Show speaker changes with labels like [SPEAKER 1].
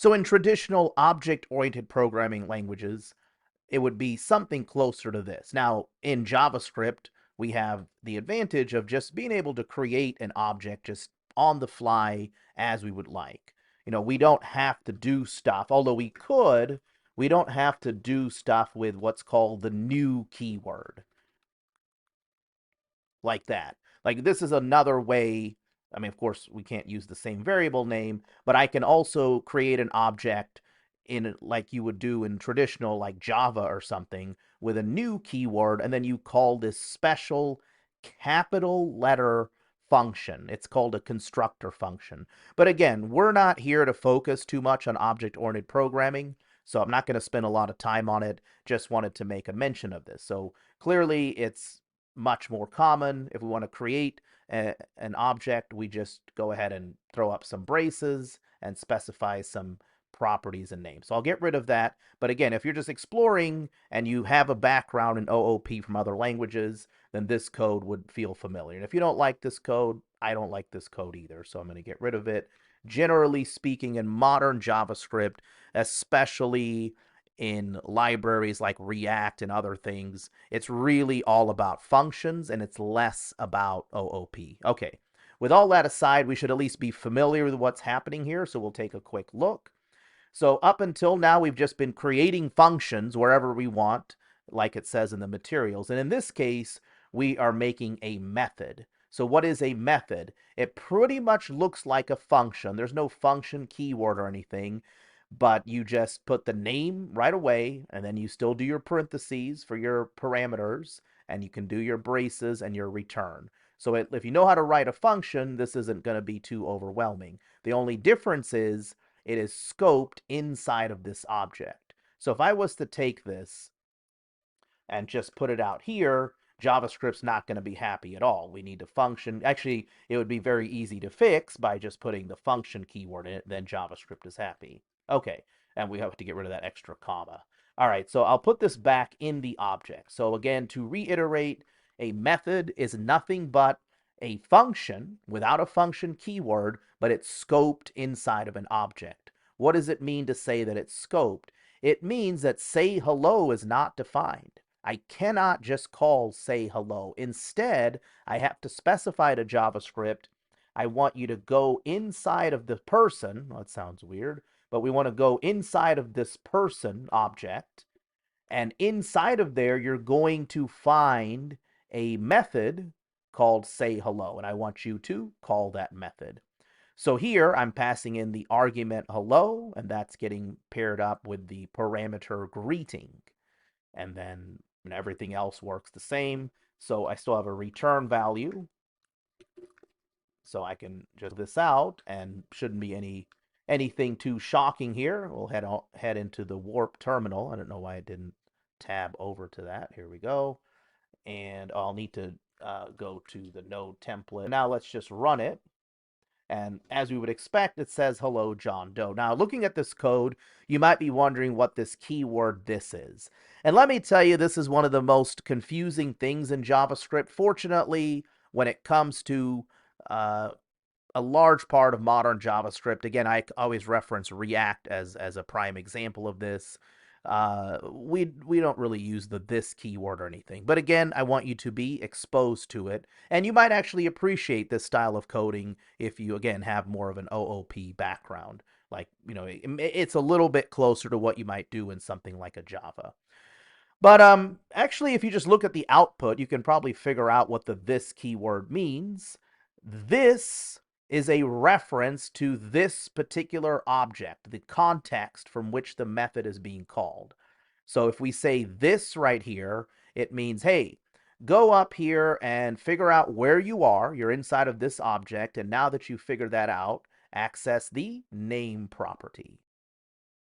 [SPEAKER 1] So in traditional object-oriented programming languages, it would be something closer to this. Now, in JavaScript, we have the advantage of just being able to create an object just on the fly as we would like. We don't have to do stuff, although we could, we don't have to do stuff with what's called the new keyword, like that. Like this is another way. I mean, of course, we can't use the same variable name, but I can also create an object in like you would do in traditional like Java or something with a new keyword, and then you call this special capital letter function. It's called a constructor function. But again, we're not here to focus too much on object-oriented programming, so I'm not going to spend a lot of time on it. Just wanted to make a mention of this. So clearly it's much more common. If we want to create an object, we just go ahead and throw up some braces and specify some properties and names. So I'll get rid of that. But again, if you're just exploring and you have a background in OOP from other languages, then this code would feel familiar. And if you don't like this code, I don't like this code either. So I'm going to get rid of it. Generally speaking, in modern JavaScript, especially in libraries like React and other things, it's really all about functions and it's less about OOP. Okay, with all that aside, we should at least be familiar with what's happening here, so we'll take a quick look. So up until now, we've just been creating functions wherever we want, like it says in the materials. And in this case, we are making a method. So what is a method? It pretty much looks like a function. There's no function keyword or anything, but you just put the name right away, and then you still do your parentheses for your parameters, and you can do your braces and your return. So if you know how to write a function, this isn't going to be too overwhelming. The only difference is it is scoped inside of this object. So if I was to take this and just put it out here, JavaScript's not going to be happy at all. We need to function. Actually, it would be very easy to fix by just putting the function keyword in it, then JavaScript is happy. Okay, and we have to get rid of that extra comma. All right, so I'll put this back in the object. So again, to reiterate, a method is nothing but a function without a function keyword, but it's scoped inside of an object. What does it mean to say that it's scoped? It means that say hello is not defined. I cannot just call say hello. Instead, I have to specify to JavaScript, I want you to go inside of the person. Well, that sounds weird, but we want to go inside of this person object. And inside of there, you're going to find a method called say hello. And I want you to call that method. So here I'm passing in the argument hello, and that's getting paired up with the parameter greeting. And then everything else works the same. So I still have a return value. So I can just this out and shouldn't be anything too shocking here. We'll head into the warp terminal. I don't know why it didn't tab over to that. Here we go. And I'll need to go to the node template. Now let's just run it. And as we would expect, it says, hello, John Doe. Now, looking at this code, you might be wondering what this keyword this is. And let me tell you, this is one of the most confusing things in JavaScript. Fortunately, when it comes to a large part of modern JavaScript, again, I always reference React as a prime example of this. We don't really use the this keyword or anything. But again, I want you to be exposed to it. And you might actually appreciate this style of coding if you, again, have more of an OOP background. Like, it's a little bit closer to what you might do in something like a Java. But actually, if you just look at the output, you can probably figure out what the this keyword means. This is a reference to this particular object, the context from which the method is being called. So if we say this right here, it means, hey, go up here and figure out where you are. You're inside of this object, and now that you figured that out, access the name property.